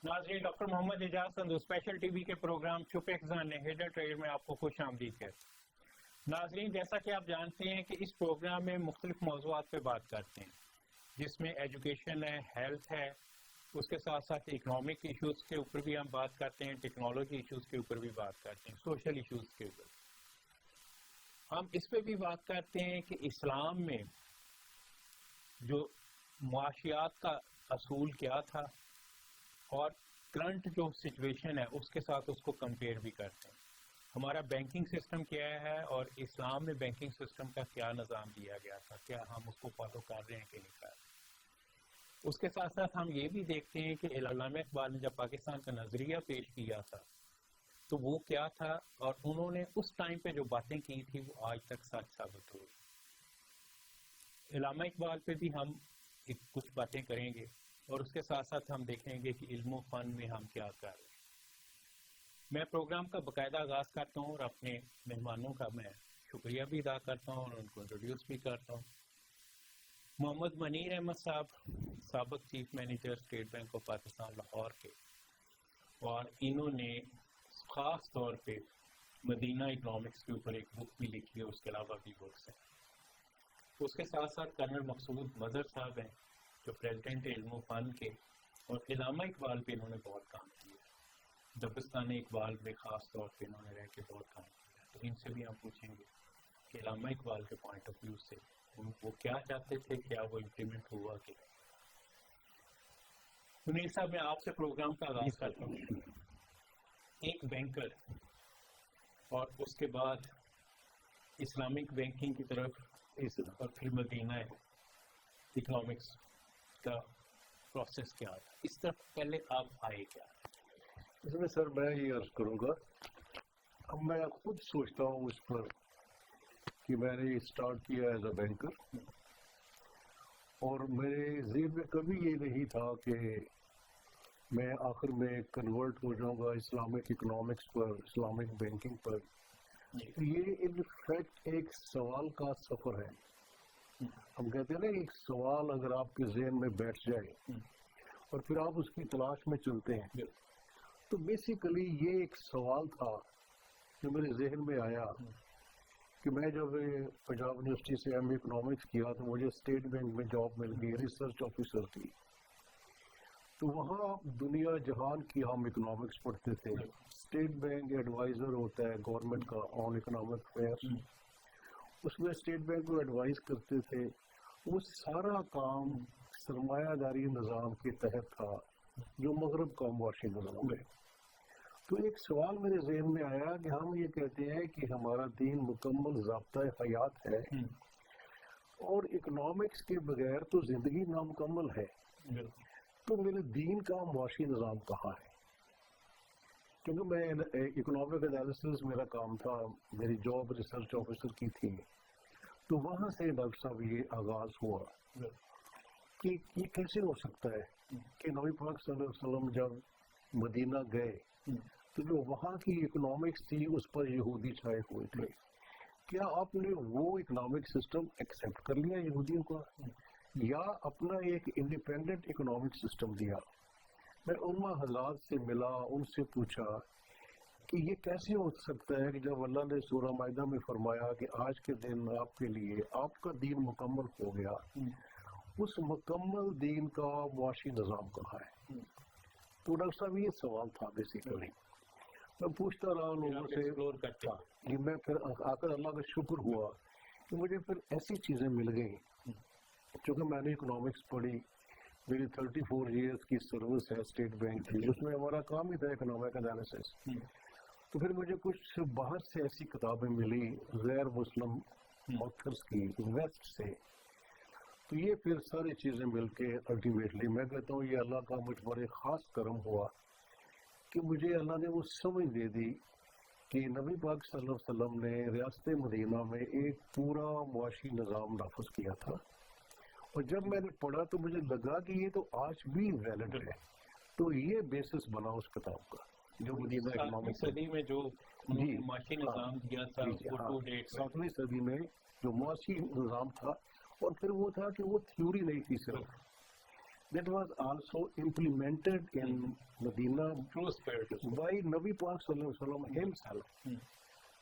ناظرین، ڈاکٹر محمد اعجاز Sindh special T V کے programme چھپے خزانے ہڈن ٹریجر میں آپ کو خوش آمدید ہے۔ ناظرین، جیسا کہ آپ جانتے ہیں کہ اس پروگرام میں مختلف موضوعات پہ بات کرتے ہیں، جس میں ایجوکیشن ہے، ہیلتھ ہے، اس کے ساتھ ساتھ اکنامک ایشوز کے اوپر بھی ہم بات کرتے ہیں، ٹیکنالوجی ایشوز کے اوپر بھی بات کرتے ہیں، سوشل ایشوز کے اوپر ہم اس پہ بھی بات کرتے ہیں کہ اسلام میں جو معاشیات کا اصول کیا تھا اور کرنٹ جو سچویشن ہے اس کے ساتھ اس کو کمپیئر بھی کرتے ہیں۔ ہمارا بینکنگ سسٹم کیا ہے اور اسلام میں بینکنگ سسٹم کا کیا نظام دیا گیا تھا، کیا ہم اس کو فالو کر رہے ہیں کہ نہیں کر رہے۔ اس کے ساتھ ساتھ ہم یہ بھی دیکھتے ہیں کہ علامہ اقبال نے جب پاکستان کا نظریہ پیش کیا تھا تو وہ کیا تھا، اور انہوں نے اس ٹائم پہ جو باتیں کی تھی وہ آج تک سچ ثابت ہوئی۔ علامہ اقبال پہ بھی ہم کچھ باتیں کریں گے اور اس کے ساتھ ساتھ ہم دیکھیں گے کہ علم و فن میں ہم کیا کر رہے ہیں۔ میں پروگرام کا باقاعدہ آغاز کرتا ہوں اور اپنے مہمانوں کا میں شکریہ بھی ادا کرتا ہوں اور ان کو انٹروڈیوس بھی کرتا ہوں۔ محمد منیر احمد صاحب سابق chief manager state bank of Pakistan Lahore کے، اور انہوں نے خاص طور پہ مدینہ اکنامکس کے اوپر ایک بک بھی لکھی ہے، اس کے علاوہ بھی بکس ہیں۔ اس کے ساتھ ساتھ کرنل مقصود مظہر صاحب ہیں جو پریزیڈنٹ علم و فن کے، اور علامہ اقبال پہ انہوں نے بہت کام کیا، دبستان اقبال میں خاص طور پہ انہوں نے رہ کے بہت کام کیا۔ تو ان سے بھی ہم پوچھیں گے کہ علامہ اقبال کے پوائنٹ آف ویو سے وہ کیا چاہتے تھے، کیا وہ امپلیمنٹ ہوا کہ منیر صاحب، میں آپ سے پروگرام کا آغاز کرتا ہوں۔ ایک بینکر اور اس کے بعد اسلامک بینکنگ کی طرف اور پھر مدینہ اکنامکس کا پروسیس کیا تھا، اس طرف پہلے آپ آئے کیا؟ اس میں سر میں یہ عرض کروں گا، اب میں خود سوچتا ہوں اس پر کہ میں نے اسٹارٹ کیا ایز اے بینکر، اور میرے ذہن میں کبھی یہ نہیں تھا کہ میں آخر میں کنورٹ ہو جاؤں گا اسلامک اکنامکس پر، اسلامک بینکنگ پر۔ یہ ان فیکٹ ایک سوال کا سفر ہے۔ ہم کہتے ہیں نا، ایک سوال اگر آپ کے ذہن میں بیٹھ جائے اور پھر آپ اس کی تلاش میں چلتے ہیں، تو بیسیکلی یہ ایک سوال تھا جو میرے ذہن میں آیا کہ میں جب پنجاب یونیورسٹی سے ایم اے اکنامکس کیا تو مجھے اسٹیٹ بینک میں جاب مل گئی، ریسرچ آفیسر تھی۔ تو وہاں دنیا جہان کی ہم اکنامکس پڑھتے تھے۔ اسٹیٹ بینک ایڈوائزر ہوتا ہے گورنمنٹ کا آن اکنامک افیئرس، اس میں اسٹیٹ بینک کو ایڈوائز کرتے تھے۔ وہ سارا کام سرمایہ داری نظام کے تحت تھا جو مغرب کا معاشی نظام ہے۔ تو ایک سوال میرے ذہن میں آیا کہ ہم یہ کہتے ہیں کہ ہمارا دین مکمل ضابطۂ حیات ہے، اور اکنامکس کے بغیر تو زندگی نامکمل ہے، تو میرے دین کا معاشی نظام کہاں ہے؟ کیونکہ میں اکنامک انالیسس میرا کام تھا، میری جاب ریسرچ آفیسر کی تھی، تو وہاں سے ڈاکٹر صاحب یہ آغاز ہوا کہ یہ کیسے ہو سکتا ہے کہ نبی پاک صلی اللہ علیہ وسلم جب مدینہ گئے تو جو وہاں کی اکنامکس تھی اس پر یہودی چھائے ہوئے تھے، کیا آپ نے وہ اکنامک سسٹم ایکسیپٹ کر لیا یہودیوں کا، یا اپنا ایک انڈیپینڈنٹ اکنامک سسٹم دیا؟ میں علماء حضرات سے ملا، ان سے پوچھا کہ یہ کیسے ہو سکتا ہے کہ جب اللہ نے سورہ مائدہ میں فرمایا کہ آج کے دن آپ کے لیے آپ کا دین مکمل ہو گیا، اس مکمل دین کا معاشی نظام کہاں ہے؟ تو ڈاکٹر صاحب یہ سوال تھا بیسیکلی۔ میں پوچھتا رہا لوگوں سے، کہ میں پھر آ کر اللہ کا شکر ہوا کہ مجھے پھر ایسی چیزیں مل گئیں، چونکہ میں نے اکنامکس پڑھی، میری 34 ایئرس کی سروس ہے اسٹیٹ بینک کی، اس میں ہمارا کام ہی تھا اکنامک انالیسس۔ تو پھر مجھے کچھ باہر سے ایسی کتابیں ملی غیر مسلم آتھرس کی ویسٹ سے، تو یہ پھر ساری چیزیں مل کے الٹیمیٹلی میں کہتا ہوں یہ اللہ کا مجھ پر ایک خاص کرم ہوا کہ مجھے اللہ نے وہ سمجھ دے دی کہ نبی پاک صلی اللہ علیہ وسلم نے ریاست مدینہ میں ایک پورا معاشی نظام نافذ کیا تھا، اور جب میں نے پڑھا تو مجھے لگا کہ یہ تو آج بھی ویلڈ ہے۔ تو یہ بیسس بنا اس کتاب کا جو مدینہ اکنامک صدی میں جو معاشی نظام دیا تھا، 7ویں صدی میں جو معاشی نظام تھا، اور پھر وہ تھا کہ وہ تھیوری نہیں تھی صرف، that was also implemented in Medina True spirit is by Nabi Pak Sallallahu Alaihi Wasallam himself.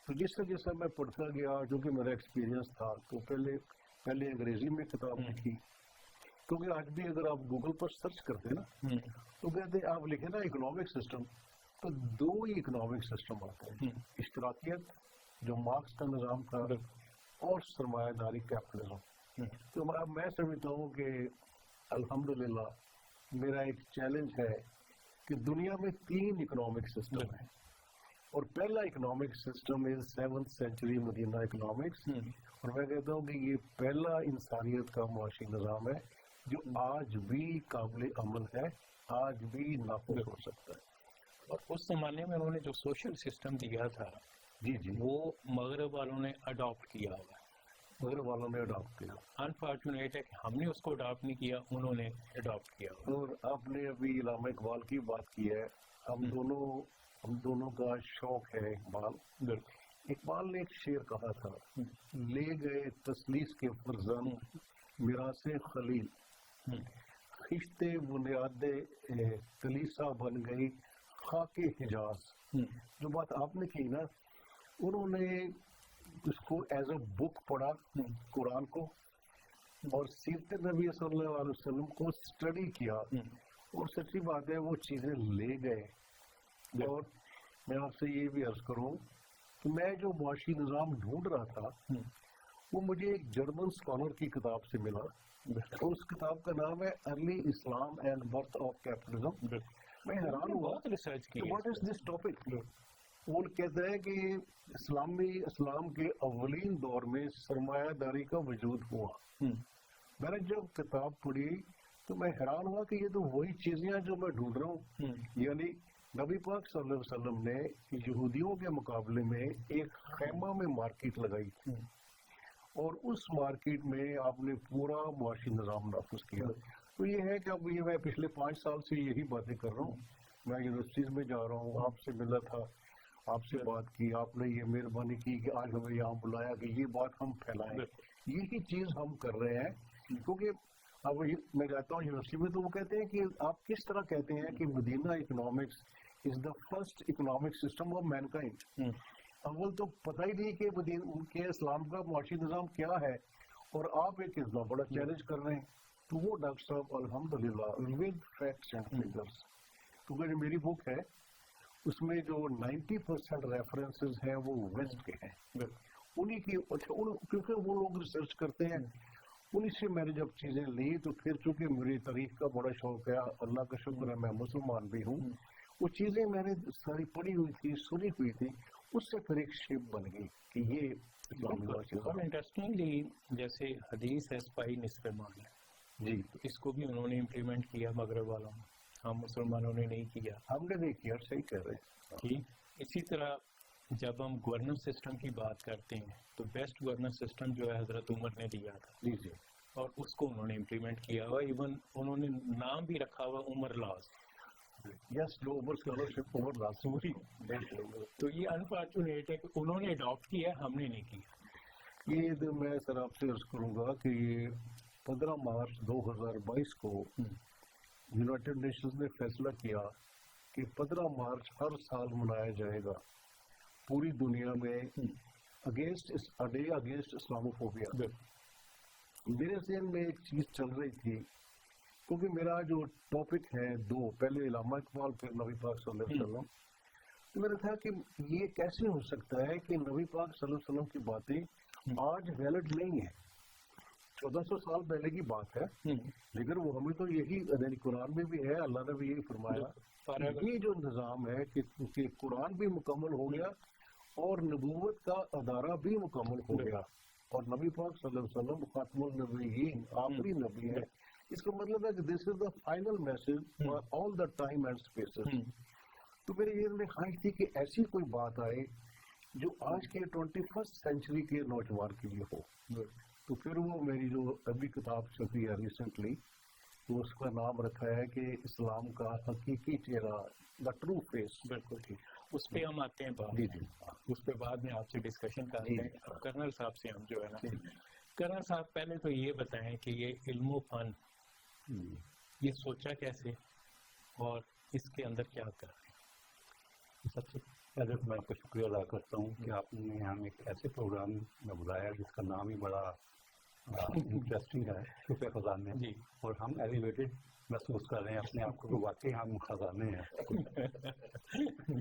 تو جیسا جیسا میں پڑھتا گیا جو کہ میرا ایکسپیرینس تھا تو پہلے انگریزی میں کتاب لکھی کیونکہ آج بھی اگر آپ گوگل پر سرچ کرتے ہیں نا تو کہتے ہیں آپ لکھیں نا اکنامک سسٹم تو دو ہی اکنامک سسٹم آتے ہیں اشتراکیت جو مارکس کا نظام تھا اور سرمایہ داری کیپٹلزم. تو میں سمجھتا ہوں کہ الحمدللہ میرا ایک چیلنج ہے کہ دنیا میں 3 اکنامک سسٹم ہیں اور پہلا economic system is 7th century Medina economics اور میں کہتا ہوں کہ یہ پہلا انسانیت کا معاشی نظام ہے جو آج بھی قابل عمل ہے, آج بھی نافذ ہو سکتا ہے. اور اس زمانے میں انہوں نے جو سوشل سسٹم دیا تھا جی جی وہ مغرب والوں نے اڈاپٹ کیا ہوا ہے. مغرب والوں نے اڈاپٹ کیا. انفارچونیٹ ہے کہ ہم نے اس کو اڈاپٹ نہیں کیا, انہوں نے اڈاپٹ کیا ہوا. اور آپ نے ابھی علامہ اقبال کی بات کی ہے, ہم دونوں کا شوق ہے اقبال. اقبال نے ایک شعر کہا تھا, لے گئے تسلیس کے فرزند میراث خلیل, خشتے بنیاد کلیسا بن گئی خاک حجاز. جو بات آپ نے کی نا, انہوں نے اس کو ایز اے بک پڑھا قرآن کو اور سیرت نبی صلی اللہ علیہ وسلم کو اسٹڈی کیا اور سچی بات ہے وہ چیزیں لے گئے. اور میں آپ سے یہ بھی عرض کروں کہ میں جو معاشی نظام ڈھونڈ رہا تھا وہ مجھے ایک جرمن اسکالر کی کتاب سے ملا. اس کتاب کا نام ہے early Islam and birth of capitalism. میں حیران ہوا بہت ریسرچ کی. What is this topic. وہ کہتا ہے کہ اسلام کے اولین دور میں سرمایہ داری کا وجود ہوا. میں نے جب کتاب پڑھی تو میں حیران ہوا کہ یہ تو وہی چیزیں ہیں جو میں ڈھونڈ رہا ہوں. یعنی نبی پاک صلی اللہ علیہ وسلم نے یہودیوں کے مقابلے میں ایک خیمہ میں مارکیٹ لگائی تھی اور اس مارکیٹ میں آپ نے پورا معاشی نظام نافذ کیا. تو یہ ہے کہ اب یہ میں پچھلے 5 سال سے یہی باتیں کر رہا ہوں. میں یونیورسٹیز میں جا رہا ہوں, آپ سے ملا تھا, آپ سے بات کی, آپ نے یہ مہربانی کی کہ آج ہمیں یہاں بلایا کہ یہ بات ہم پھیلائیں. یہی چیز ہم کر رہے ہیں کیونکہ اب میں جاتا ہوں یونیورسٹی میں تو وہ کہتے ہیں کہ آپ کس طرح کہتے ہیں کہ Medina economics is the first economic system of mankind. اول تو پتہ ہی نہیں کہ ان کے اسلام کا معاشی نظام کیا ہے اور آپ ایک اتنا بڑا چیلنج کر رہے ہیں. تو وہ ڈاکٹر صاحب الحمدللہ ود فیکٹس اینڈ فگرس, کیونکہ جو میری بک ہے اس میں جو 90% ریفرنسز ہیں وہ ویسٹ کے ہیں. انہی کی کیونکہ وہ لوگ ریسرچ کرتے ہیں, انہی سے میں نے جب چیزیں لی تو پھر چونکہ میری تاریخ کا بڑا شوق ہے, اللہ کا شکر ہے میں مسلمان بھی ہوں, وہ چیزیں میں نے ساری پڑھی ہوئی تھی, سنی ہوئی تھی, اس سے پھر ایک شیپ بن گئی کہ یہ اور انٹرسٹنگلی جیسے حدیث ہے صفائی نصف ایمان ہے جی, اس کو بھی انہوں نے امپلیمنٹ کیا مغرب والوں نے, ہم مسلمانوں نے نہیں کیا. ہم نے نہیں کیا, صحیح کہہ رہے ہیں. ٹھیک. اسی طرح جب ہم گورننس سسٹم کی بات کرتے ہیں تو بیسٹ گورننس سسٹم جو ہے حضرت عمر نے دیا تھا جی جی, اور اس کو انہوں نے امپلیمنٹ کیا ہوا. ایون انہوں نے نام بھی رکھا ہوا عمر لاز. یس, جو عمر اسکالرشپ عمر لازمی. تو یہ انفارچونیٹ ہے کہ انہوں نے اڈاپٹ کیا, ہم نے نہیں کیا. یہ تو میں سر آپ سے عرض کروں گا کہ یہ 15 مارچ 2022 کو یونائٹڈ نیشنز نے فیصلہ کیا کہ 15 مارچ ہر سال منایا جائے گا پوری دنیا میں اگینسٹ اسلاموفوبیا. میرے ذہن میں ایک چیز چل رہی تھی کیونکہ میرا جو ٹاپک ہے 2, پہلے علامہ اقبال پھر نبی پاک صلی اللہ علیہ وسلم, تو میرا تھا کہ یہ کیسے ہو سکتا ہے کہ نبی پاک صلی اللہ علیہ وسلم کی باتیں آج ویلڈ نہیں ہیں. 1400 سال پہلے کی بات ہے, لیکن وہ ہمیں تو یہی قرآن میں بھی ہے, اللہ نے بھی یہی فرمایا. یہ جو نظام ہے کہ قرآن بھی مکمل ہو گیا اور نبوت کا ادارہ بھی مکمل ہو گیا اور نبی پاک صلی اللہ علیہ وسلم خاتم النبیین آخری نبی ہے. اس کا مطلب ہے کہ this is the final message for all the time and spaces. تو میرے یہ میں خواہش تھی کہ ایسی کوئی بات آئے جو آج کے 21st سینچری کے نوجوان کے لیے ہو. تو پھر وہ میری جو ابھی کتاب چھپی ہے ریسنٹلی, تو اس کا نام رکھا ہے کہ اسلام کا حقیقی چہرہ, دا ٹرو فیس. بالکل ٹھیک, اس پہ ہم آتے ہیں بعد. جی جی, اس پہ بعد میں آپ سے ڈسکشن کرتے ہیں. کرنل صاحب سے ہم جو ہے نا, کرنل صاحب پہلے تو یہ بتائیں کہ یہ علم و فن یہ سوچا کیسے اور اس کے اندر کیا کر رہے ہیں؟ سب سے پہلے میں آپ کا شکریہ ادا کرتا ہوں کہ آپ نے ہمیں ایک ایسے پروگرام میں بلایا جس کا نام ہی بڑا انٹرسٹنگ ہے، شکر خزانے، جی اور ہم ایلیویٹڈ محسوس کر رہے ہیں اپنے آپ کو، واقعی ہم خزانے ہیں۔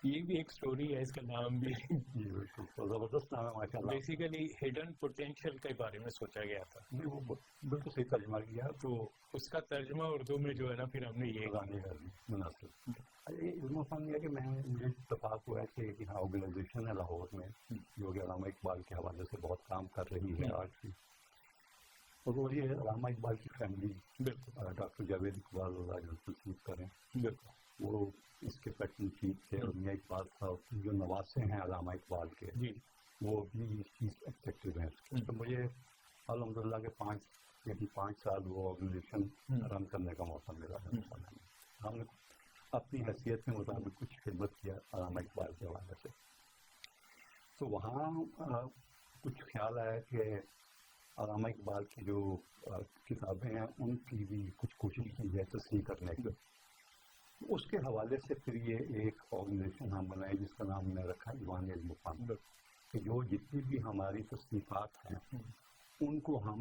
یہ بھی ایک سٹوری ہے، اس کا نام بھی جی بالکل، تو زبردست نام ہے ماشاء اللہ۔ بیسیکلی ہڈن پوٹینشیل کے بارے میں سوچا گیا تھا، وہ بالکل صحیح ترجمہ کیا، تو اس کا ترجمہ اردو میں جو ہے نا پھر ہم نے یہ خزانے کا بھی مناسب۔ یہ علم و فن یہ کہ مجھے اتفاق ہوا ہے کہ ایک یہاں آرگنائزیشن ہے لاہور میں جو کہ علامہ اقبال کے حوالے سے بہت کام کر رہی ہے آج بھی، اور وہ یہ علامہ اقبال کی فیملی، بالکل ڈاکٹر جاوید اقبال تشریف کریں، بالکل وہ اس کے پیٹرن چیف تھے، اور میاں اقبال صاحب جو نواسے ہیں علامہ اقبال کے، جی وہ بھی اس چیز ایگزیکٹو ہیں۔ تو مجھے الحمدللہ کے 5 سال وہ آرگنائزیشن رن کرنے کا موقع ملا ہے۔ ہم نے اپنی حیثیت کے مطابق کچھ خدمت کیا علامہ اقبال کے حوالے سے، تو وہاں کچھ خیال آیا کہ علامہ اقبال کی جو کتابیں ہیں ان کی بھی کچھ کوشش کی جائے تصحیح کرنے کی۔ اس کے حوالے سے پھر یہ ایک آرگنائزیشن ہم بنائے جس کا نام میں رکھا ایوان علم و فن، کہ جو جتنی بھی ہماری تصنیفات ہیں ان کو ہم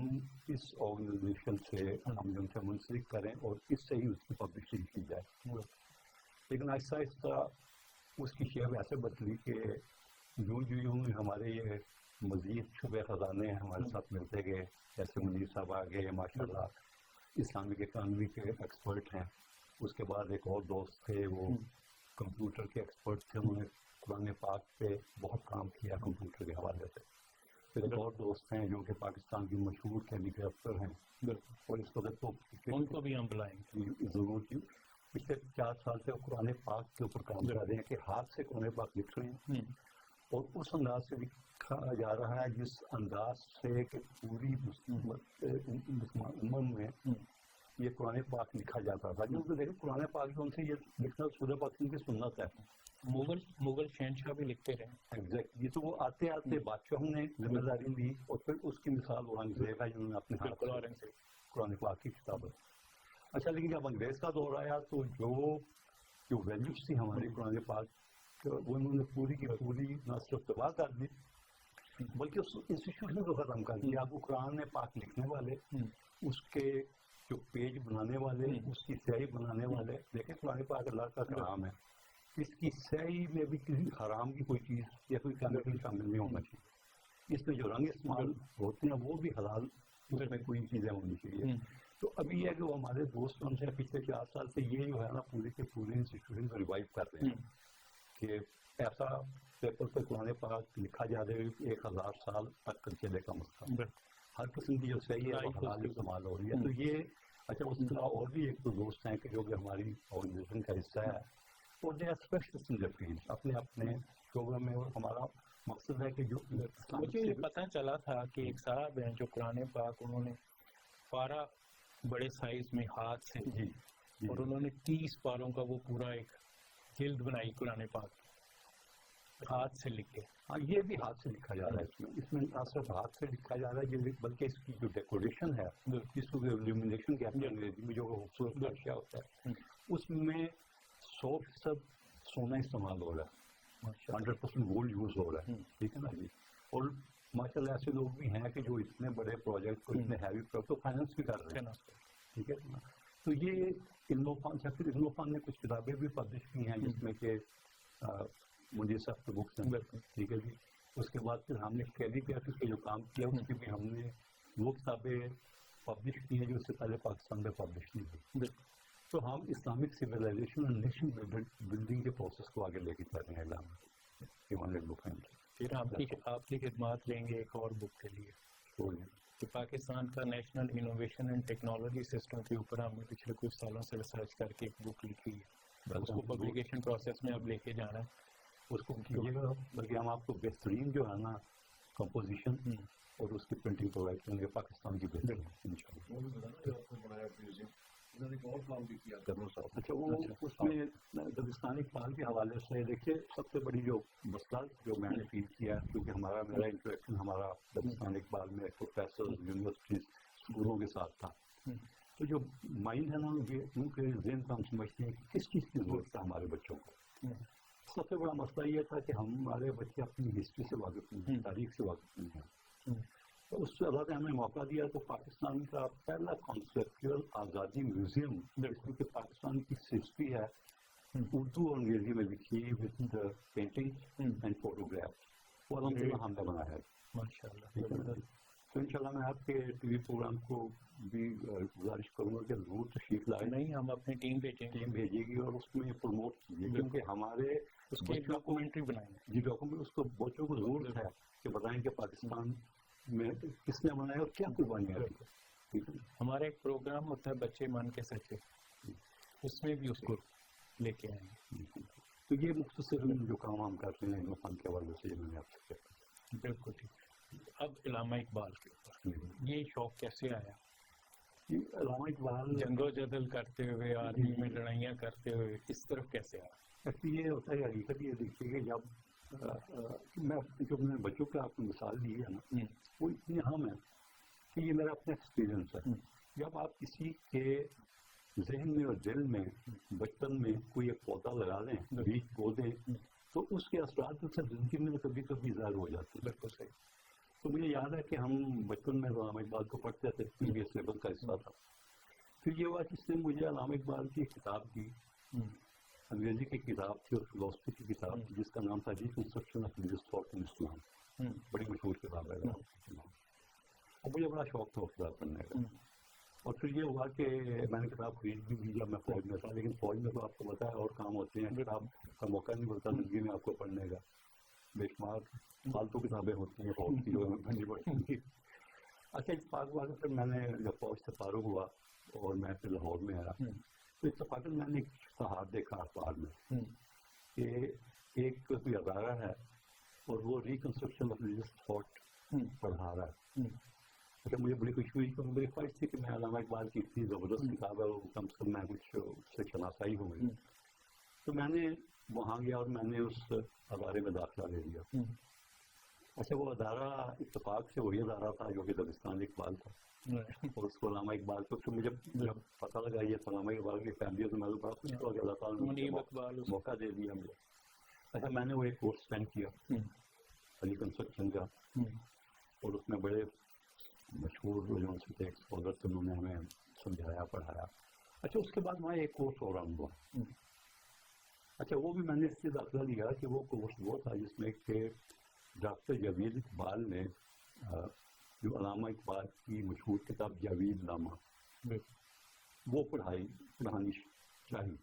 اس آرگنائزیشن سے ہم ان سے منسلک کریں اور اس سے ہی اس کی پبلشنگ کی جائے۔ لیکن آہستہ آہستہ اس کی شیپ ایسے بدلی کہ یوں ہمارے یہ مزید شبہ خزانے ہمارے ساتھ ملتے گئے، جیسے منیر صاحب آ گئے ماشاء اللہ، اسلامک اکانومی کے ایکسپرٹ ہیں۔ اس کے بعد ایک اور دوست تھے، وہ کمپیوٹر کے ایکسپرٹ تھے، انہوں نے قرآن پاک پہ بہت کام کیا کمپیوٹر کے حوالے سے۔ پھر ایک اور دوست ہیں جو کہ پاکستان کی مشہور کیلیگرافر ہیں، اور اس وقت تو ان کو بھی ہم بلائیں گے ضرور کی پچھلے 4 سال سے قرآن پاک کے اوپر کام کر رہے ہیں کہ ہاتھ سے قرآن پاک لکھ رہے ہیں، اور اس انداز سے لکھا جا رہا ہے جس انداز سے کہ پوری امم میں یہ قرآن پاک لکھا جاتا تھا۔ جو دیکھیں قرآن پاک جو ان سے یہ لکھنا سورہ پاکستان کی سنت ہے۔ مغل شہنشاہ بھی لکھتے رہے، ایگزیکٹلی، تو وہ آتے آتے بادشاہوں نے ذمہ داری لی، اور پھر اس کی مثال اورنگزیب ہے جنہوں نے اپنے ہاتھ سے قرآن پاک کی کتابیں۔ اچھا، لیکن جب انگریز کا دور آیا تو جو ویلیوز تھی ہماری قرآن پاک، وہ انہوں نے پوری کی پوری نہ صرف تباہ کر دی بلکہ اس انسٹیٹیوشن کو ختم کر دیا۔ اب وہ قرآن پاک لکھنے والے، اس کے جو پیج بنانے والے، اس کی سیاہی بنانے والے، دیکھیں قرآن پاک اللہ کا کلام ہے، اس کی سیاہی میں بھی کسی حرام کی کوئی چیز یا کوئی کیمیکل شامل نہیں ہونا چاہیے، اس میں جو رنگ استعمال ہوتے ہیں وہ بھی حلال، اس میں کوئی چیزیں ہونی چاہیے۔ تو ابھی یہ جو ہمارے دوست ہم سے پچھلے 4 سال سے یہ جو ہے نا پوری کے پورے انسٹیٹیوشن کو ریوائو کر رہے ہیں کہ ایسا پیپر پہ قرآن پاک لکھا جا رہا ہے 1000 سال تک کر چلے کا مسئلہ، ہر قسم کی جو صحیح ہے وہ حلال استعمال ہو رہی ہے۔ تو یہ اچھا، اس طرح اور بھی ایک دو دوست ہیں کہ جو کہ ہماری آرگنائزیشن کا حصہ ہے، اور they are specialist in their field, اپنے شعبے میں، اور ہمارا مقصد ہے کہ جو مجھے یہ پتہ چلا تھا کہ ایک صاحب ہیں جو قرآن پاک انہوں نے پارا بڑے سائز میں ہاتھ سے، اور انہوں نے 30 پاروں کا وہ پورا ایک جلد بنائی قرآن پاک ہاتھ سے لکھے۔ ہاں، یہ بھی ہاتھ سے لکھا جا رہا ہے، اس میں نہ صرف ہاتھ سے لکھا جا رہا ہے بلکہ اس کی جو ڈیکوریشن ہے، جس کو ایلومینیشن کہتے ہیں انگریزی میں، جو خوبصورت اشیاء ہوتا ہے، اس میں 100% سونا استعمال ہو رہا ہے، 100% گولڈ یوز ہو رہا ہے، ٹھیک ہے نا جی۔ اور ماشاء اللہ ایسے لوگ بھی ہیں کہ جو اتنے بڑے پروجیکٹ کو، اتنے ہیوی پروجیکٹ کو فائننس بھی کر رہے ہیں، ٹھیک ہے نا۔ تو یہ علم و فن سے، پھر علم و فن نے کچھ کتابیں بھی پبلش کی ہیں جس میں کہ مجھے سخت بکس ہیں، ٹھیک ہے جی۔ اس کے بعد پھر ہم نے کیلیگرافی پہ جو کام کیا اس کی بھی ہم نے وہ کتابیں پبلش کی ہیں جو اس سے پہلے پاکستان میں پبلش نہیں ہوئی۔ تو ہم اسلامک سویلائزیشن اور نیشن بلڈنگ کے پروسیس کو آگے لے کے چل رہے ہیں۔ پھر آپ کی خدمات لیں گے ایک اور بک کے لیے کہ پاکستان کا national innovation and technology system کے اوپر ہم نے پچھلے کچھ سالوں سے ریسرچ کر کے ایک بک لکھی ہے، اس کو پبلیکیشن پروسیس میں اب لے کے جانا ہے۔ اس کو کیجیے گا، بلکہ ہم آپ کو بہترین جو ہے نا کمپوزیشن اور اس کی پرنٹنگ پرووائڈ کریں گے، پاکستان کی بہترین انشاءاللہ۔ اچھا، وہ اس میں دبستان اقبال کے حوالے سے دیکھیے سب سے بڑی جو مسئلہ جو میں نے فیل کیا، کیونکہ میرا انٹریکشن ہمارا دبستان اقبال میں پروفیسر، یونیورسٹیز، اسکولوں کے ساتھ تھا، تو جو ریلیجن تو ہم سمجھتے ہیں کہ کس چیز کی ضرورت ہے ہمارے بچوں کو. سب سے بڑا مسئلہ یہ تھا کہ ہمارے بچے اپنی ہسٹری سے واقف نہیں ہیں, تاریخ سے واقف نہیں ہیں. تو اس سے اللہ نے ہمیں موقع دیا تو پاکستان کا پہلا کانسیپچل آزادی میوزیم جس میں کہ پاکستان کی ہسٹری ہے اردو اور انگریزی میں لکھی وتھ پینٹنگ اینڈ فوٹوگراف, وہ الحمد للہ ہم نے بنایا ہے. ماشاء اللہ. تو انشاءاللہ میں آپ کے ٹی وی پروگرام کو بھی گزارش کروں گا کہ ضرور تشریف لائیں. نہیں, ہم اپنی ٹیم بھیجے گی اور اس میں پروموٹ کیجیے, کیونکہ ہمارے اس کی ڈاکومنٹری بنائیں گے. جی ڈاکومنٹ اس کو بچوں کو ضرورت ہے کہ بتائیں کہ پاکستان میں کس نے بنایا اور کیا قربانیاں دی. ہمارا ایک پروگرام ہوتا ہے بچے من کے سچے, اس میں بھی اس کو لے کے آئیں گے. تو یہ مختصر جو کام ہم کرتے ہیں ہندوستان کے حوالے سے میں نے آپ سے کہا. بالکل ٹھیک. اب علامہ اقبال کے اوپر یہ شوق کیسے آیا؟ علامہ اقبال جنگ و جدل کرتے ہوئے, آرمی میں لڑائیاں کرتے ہوئے, اس طرف کیسے آیا؟ یہ ہوتا ہے حقیقت یہ دیکھیے کہ جب میں جو میں نے بچوں کا آپ کو مثال دی ہے نا, وہ اتنی اہم ہے کہ یہ میرا اپنا ایکسپیرئنس ہے. جب آپ کسی کے ذہن میں اور دل میں بچپن میں کوئی ایک پودا لگا لیں, بیج بو دیں, تو اس کے اثرات سے زندگی میں کبھی کبھی ظاہر ہو جاتے ہیں. بالکل صحیح. تو مجھے یاد ہے کہ ہم بچپن میں علامہ اقبال کو پڑھتے تھے, یہ سلیبس کا حصہ تھا. پھر یہ ہوا جس نے مجھے علامہ اقبال کی کتاب دی, انگریزی کی کتاب تھی اور فلاسفی کی کتاب تھی جس کا نام تھا reconstruction of religious thought in Islam. بڑی مشہور کتاب ہے. اور مجھے بڑا شوق تھا اس کتاب پڑھنے کا. اور پھر یہ ہوا کہ میں نے کتاب خرید بھی لی جب میں فوج میں تھا, لیکن فوج میں تو آپ کو پتا ہے اور کام ہوتے ہیں, کتاب کا موقع نہیں ملتا زندگی میں آپ کو پڑھنے کا. بے شمار فالتو کتابیں ہوتی ہیں فوج کی جو ہمیں پڑھنی پڑتی ہیں. اچھا اتفاق پھر میں نے جب فوج سے فارغ ہوا اور میں پھر لاہور میں آیا تو اتفاقاً میں نے ایک اشتہار دیکھا اخبار میں کہ ایک کوئی ادارہ ہے اور وہ ریکنسٹرکشن آف ریلیجیس تھاٹ پڑھا رہا ہے. اچھا مجھے بڑی خوشی ہوئی کہ میری خواہش تھی کہ میں علامہ اقبال کی اتنی زبردست کتاب ہے وہ کم سے کم میں کچھ اس سے شناسائی ہو گئی. تو میں نے وہاں گیا اور میں نے اس ادارے میں داخلہ لے لیا. اچھا وہ ادارہ اتفاق سے وہی ادارہ تھا جو کہ دبستان اقبال تھا, اور اس کو علامہ اقبال کو تو مجھے جب پتہ لگا یہ علامہ اقبال کی فیملی ہے تو میں تو بڑا خوش ہوا کہ اللہ تعالیٰ نے موقع دے دیا مجھے. اچھا میں نے وہ ایک کورس اسپینڈ کیا علی کنسٹرکشن کا, اور اس میں بڑے مشہور جو ان سے اسکالر تھے انہوں نے ہمیں سمجھایا پڑھایا. اچھا اس کے بعد وہاں ایک کورس اور رن ہوا. اچھا وہ بھی میں نے اس سے داخلہ لیا کہ وہ کورس وہ تھا جس میں کہ ڈاکٹر جاوید اقبال نے جو علامہ اقبال کی مشہور کتاب جاوید نامہ وہ پڑھانی چاہیے.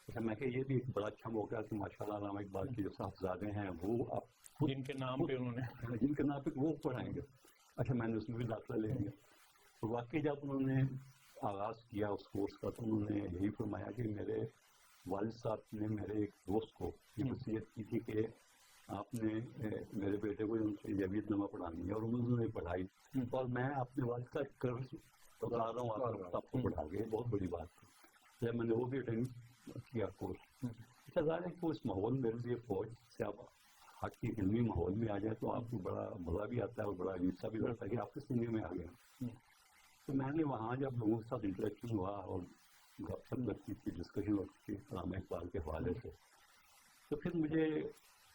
اچھا میں کہ یہ بھی ایک بڑا اچھا موقع ہے کہ ماشاء اللہ علامہ اقبال کے جو صاحبزادے ہیں وہ اب جن کے نام پہ وہ پڑھائیں گے. اچھا میں نے اس میں بھی داخلہ لے لیا. تو واقعی جب انہوں نے آغاز کیا اس کورس کا تو انہوں نے یہی فرمایا کہ میرے والد صاحب نے میرے ایک دوست کو یہ وصیت کی تھی کہ آپ نے میرے بیٹے کو ان سے جاوید نامہ پڑھانی ہے, اور انہوں نے پڑھائی, اور میں اپنے والد کا قرض بتا رہا ہوں آپ کو پڑھا کے, بہت بڑی بات تھی. جب میں نے وہ بھی اٹینڈ کیا کورس. اچھا ظاہر ہے کہ اس ماحول میرے لیے فوج سے آپ حق کی علمی ماحول میں آ جائے تو آپ کو بڑا مزہ بھی آتا ہے اور بڑا عجیب سا بھی لگتا ہے کہ آپ کس دنیا میں آ گئے. تو میں نے وہاں جب لوگوں کے ساتھ انٹریکشن ہوا اور گپ شپ لگتی تھی, ڈسکشن ہوتی تھی علامہ اقبال کے حوالے سے, تو پھر مجھے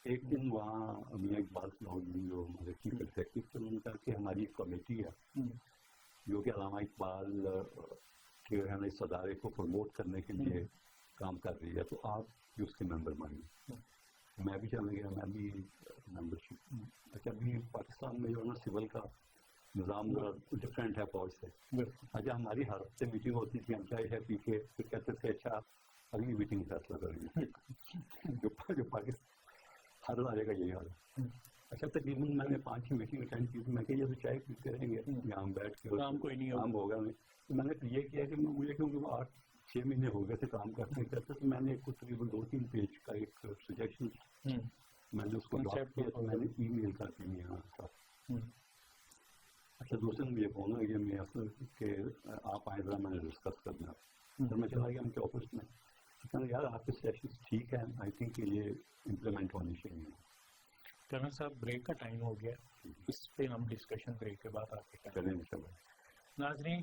ایک دن وہاں میاں اقبال صاحب جو ہمارے چیف ایگزیکٹو تھے انہوں نے کہا کہ ہماری ایک کمیٹی ہے جو کہ علامہ اقبال کے اس ادارے کو پروموٹ کرنے کے لیے کام کر رہی ہے, تو آپ بھی اس کے ممبر بنیں. میں بھی چلا گیا, میں بھی ممبرشپ. اچھا ابھی پاکستان میں جو ہے نا سول کا نظام ذرا ڈفرینٹ ہے فوج سے. اچھا ہماری ہر ہفتے میٹنگ ہوتی تھی, ہم چائے پی کے پھر کہتے تھے اچھا اگلی میٹنگ فیصلہ کریں گے. جو پاکستان ہر ادارے کا یہی حال ہے. اچھا تقریباً میں نے 5-6 میٹنگ اٹینڈ کی, میں کہ یہ تو چائے پیتے رہیں گے یہاں بیٹھ کے, کام ہوگا نہیں. تو میں نے یہ کیا کہ مجھے کیونکہ 8-6 مہینے ہو گئے تھے کام کرتے کرتے, تو میں نے تقریباً 2-3 پیج کا ایک سجیشن میں نے اس کو ڈراپ کیا, تو میں نے ای میل کر دی یہاں ساتھ. اچھا دوسرے دن مجھے فون ہو گیا میں کہ آپ آئیں ذرا میں نے ڈسکس کرنا. پھر میں چلا گیا ان کے آفس میں, کہنا یار آپ کے سیشنز ٹھیک ہے, آئی تھنک کہ یہ امپلیمنٹ ہونی چاہیے. کرنل صاحب بریک کا ٹائم ہو گیا, اس پہ ہم ڈسکشن بریک کے بعد آپ کے چلیں. چلو ناظرین,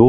2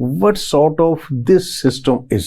what sort of this system is।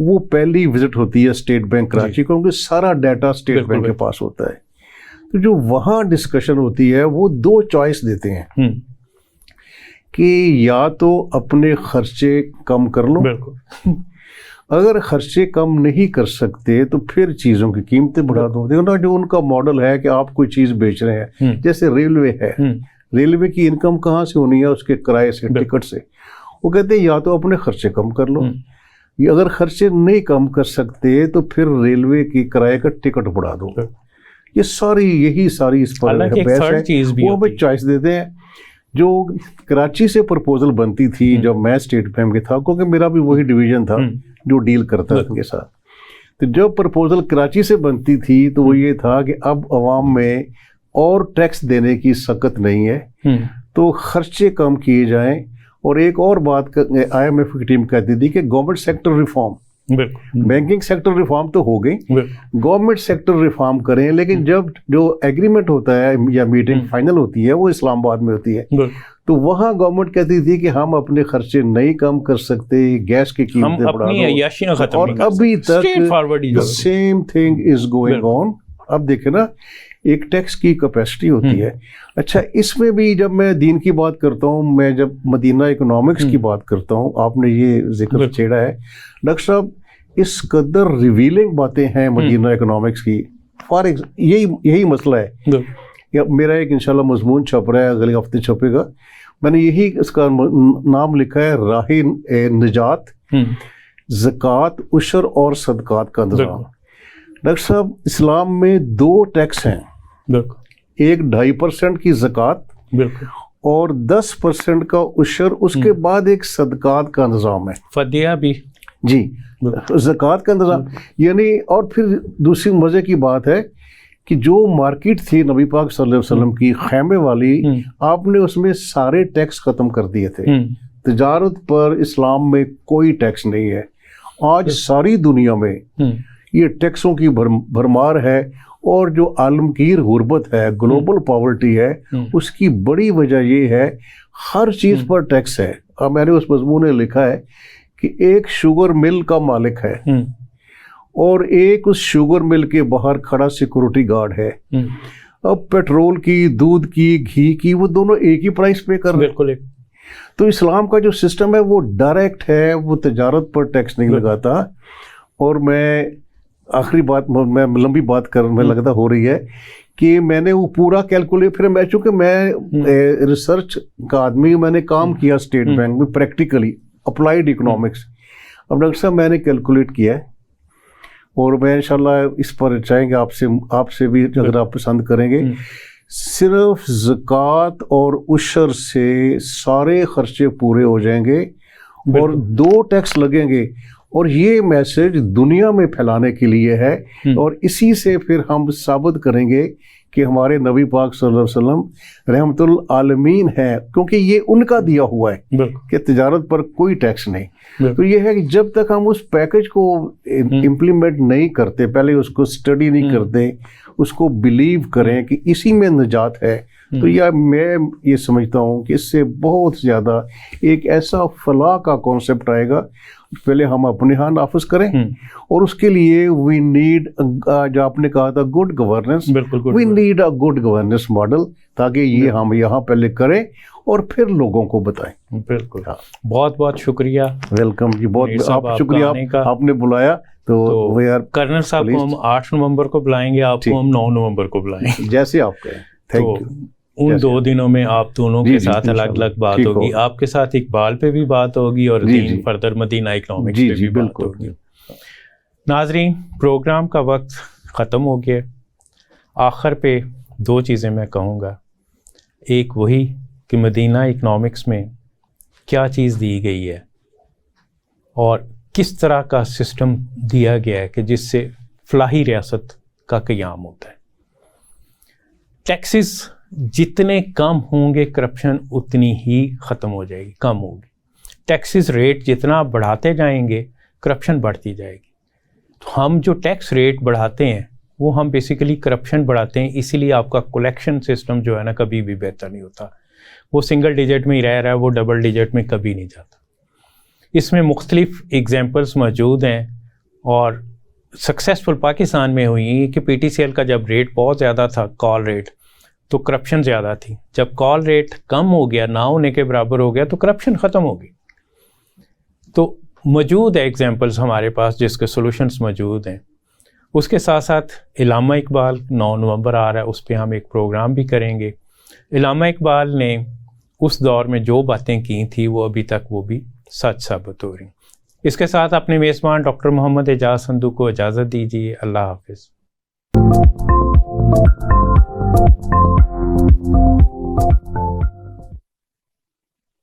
وہ پہلی وزٹ ہوتی ہے اسٹیٹ بینک کراچی کو، کیونکہ سارا ڈیٹا اسٹیٹ بالکل بینک کے پاس ہوتا ہے. تو جو وہاں ڈسکشن ہوتی ہے وہ 2 چوائس دیتے ہیں کہ یا تو اپنے خرچے کم کر لو، بالکل اگر خرچے کم نہیں کر سکتے تو پھر چیزوں کی قیمتیں بڑھا دو. دیکھو نا، جو ان کا ماڈل ہے کہ آپ کوئی چیز بیچ رہے ہیں، جیسے ریلوے ہے، ریلوے کی انکم کہاں سے ہونی ہے؟ اس کے کرائے سے، ٹکٹ سے. وہ کہتے ہیں یا تو اپنے خرچے کم کر لو، اگر خرچے نہیں کم کر سکتے تو پھر ریلوے کی کرائے کا ٹکٹ بڑھا دو. یہ یہی ساری اس پر بحث ہے. وہ ہمیں چوائس دیتے ہیں. جو کراچی سے پرپوزل بنتی تھی جب میں اسٹیٹ بینک میں تھا، کیونکہ میرا بھی وہی ڈویژن تھا جو ڈیل کرتا ہے ان کے ساتھ، تو جب پرپوزل کراچی سے بنتی تھی تو وہ یہ تھا کہ اب عوام میں اور ٹیکس دینے کی سخت نہیں ہے تو خرچے کم کیے جائیں. اور ایک اور بات آئی ایم ایف کی ٹیم کہتی تھی کہ government sector reform, banking sector reform تو ہو گئی، گورنمنٹ سیکٹر ریفارم کریں، لیکن جب جو ایگریمنٹ ہوتا ہے یا میٹنگ فائنل ہوتی ہے وہ اسلام آباد میں ہوتی ہے. تو وہاں گورنمنٹ کہتی تھی کہ ہم اپنے خرچے نہیں کم کر سکتے، گیس کی قیمتیں بڑھا دو، اور ابھی تک same thing is going on. اب دیکھیں نا، ایک ٹیکس کی کیپیسٹی ہوتی ہے. اچھا، اس میں بھی جب میں دین کی بات کرتا ہوں، میں جب مدینہ اکنامکس کی بات کرتا ہوں، آپ نے یہ ذکر چھیڑا ہے ڈاکٹر صاحب، اس قدر ریویلنگ باتیں ہیں مدینہ اکنامکس کی. یہی مسئلہ ہے. میرا ایک انشاءاللہ مضمون چھپ رہا ہے، اگلے ہفتے چھپے گا. میں نے یہی اس کا نام لکھا ہے، راہ نجات، زکوٰۃ، عشر اور صدقات کا نظام. ڈاکٹر صاحب، اسلام میں 2 ٹیکس ہیں، ایک 2.5% کی زکوٰۃ اور 10% کا عشر، اس کے بعد ایک صدقات کا نظام ہے، فدیہ بھی. جی، زکوٰۃ کا نظام. یعنی اور پھر دوسری مزے کی بات ہے کہ جو مارکیٹ تھی نبی پاک صلی اللہ علیہ وسلم کی خیمے والی، آپ نے اس میں سارے ٹیکس ختم کر دیے تھے. تجارت پر اسلام میں کوئی ٹیکس نہیں ہے. آج ساری دنیا میں یہ ٹیکسوں کی بھرمار ہے، اور جو عالمگیر غربت ہے، گلوبل پاورٹی ہے، اس کی بڑی وجہ یہ ہے ہر چیز پر ٹیکس ہے. اب میں نے اس مضمون میں لکھا ہے کہ ایک شوگر مل کا مالک ہے اور ایک اس شوگر مل کے باہر کھڑا سیکورٹی گارڈ ہے. اب پیٹرول کی، دودھ کی، گھی کی، وہ دونوں ایک ہی پرائس پے کر رہے ہیں. تو اسلام کا جو سسٹم ہے وہ ڈائریکٹ ہے، وہ تجارت پر ٹیکس نہیں لگاتا. اور میں آخری بات، میں لمبی بات میں لگتا ہو رہی ہے کہ میں نے وہ پورا کیلکولیٹ، پھر میں چونکہ میں ریسرچ کا آدمی، میں نے کام کیا اسٹیٹ بینک میں پریکٹیکلی اپلائیڈ اکنامکس. اب ڈاکٹر صاحب، میں نے کیلکولیٹ کیا ہے، اور میں انشاءاللہ اس پر چاہیں گے آپ سے بھی، اگر آپ پسند کریں گے، صرف زکوٰۃ اور عشر سے سارے خرچے پورے ہو جائیں گے اور 2 ٹیکس لگیں گے. اور یہ میسج دنیا میں پھیلانے کے لیے ہے، اور اسی سے پھر ہم ثابت کریں گے کہ ہمارے نبی پاک صلی اللہ علیہ وسلم رحمت العالمین ہے، کیونکہ یہ ان کا دیا ہوا ہے کہ تجارت پر کوئی ٹیکس نہیں. تو یہ ہے کہ جب تک ہم اس پیکج کو امپلیمنٹ نہیں کرتے، پہلے اس کو اسٹڈی نہیں کرتے، اس کو بلیو کریں کہ اسی میں نجات ہے، تو میں یہ سمجھتا ہوں کہ اس سے بہت زیادہ ایک ایسا فلاح کا کانسیپٹ آئے گا. پہلے ہم اپنے ہاں نافذ کریں، اور اس کے لیے وی نیڈ، جو آپ نے کہا تھا، good governance. We need a good governance model, تاکہ یہ ہم یہاں پہلے کریں اور پھر لوگوں کو بتائیں. بالکل. بہت بہت شکریہ. ویلکم جی، بہت آپ شکریہ، آپ نے بلایا. تو کرنل صاحب کو ہم 8 نومبر کو بلائیں گے، آپ کو ہم 9 نومبر کو بلائیں گے، جیسے آپ کہیں. Thank you. ان 2 دنوں میں آپ دونوں کے ساتھ الگ الگ بات ہوگی. آپ کے ساتھ اقبال پہ بھی بات ہوگی، اور دین فردر مدینہ اکنامکس پہ بھی بات ہوگی. ناظرین، پروگرام کا وقت ختم ہو گیا. آخر پہ 2 چیزیں میں کہوں گا. ایک وہی کہ مدینہ اکنامکس میں کیا چیز دی گئی ہے اور کس طرح کا سسٹم دیا گیا ہے کہ جس سے فلاحی ریاست کا قیام ہوتا ہے. ٹیکسز جتنے کم ہوں گے، کرپشن اتنی ہی ختم ہو جائے گی، کم ہوگی. ٹیکسز ریٹ جتنا بڑھاتے جائیں گے، کرپشن بڑھتی جائے گی. تو ہم جو ٹیکس ریٹ بڑھاتے ہیں وہ ہم بیسیکلی کرپشن بڑھاتے ہیں. اسی لیے آپ کا کلیکشن سسٹم جو ہے نا کبھی بھی بہتر نہیں ہوتا. وہ سنگل ڈیجٹ میں ہی رہ رہا ہے، وہ ڈبل ڈیجٹ میں کبھی نہیں جاتا. اس میں مختلف ایگزامپلس موجود ہیں. اور سکسیسفل پاکستان میں ہوئی کہ پی ٹی سی ایل کا جب ریٹ بہت زیادہ تھا کال ریٹ تو کرپشن زیادہ تھی. جب کال ریٹ کم ہو گیا، نہ ہونے کے برابر ہو گیا، تو کرپشن ختم ہو گئی. تو موجود ہے ایگزامپلس ہمارے پاس جس کے سولوشنس موجود ہیں. اس کے ساتھ ساتھ علامہ اقبال 9 نومبر آ رہا ہے، اس پہ ہم ایک پروگرام بھی کریں گے. علامہ اقبال نے اس دور میں جو باتیں کی تھیں وہ ابھی تک وہ بھی سچ ثابت ہو رہی ہیں. اس کے ساتھ اپنے میزبان ڈاکٹر محمد اعجاز سندھو کو اجازت دیجیے. اللہ حافظ.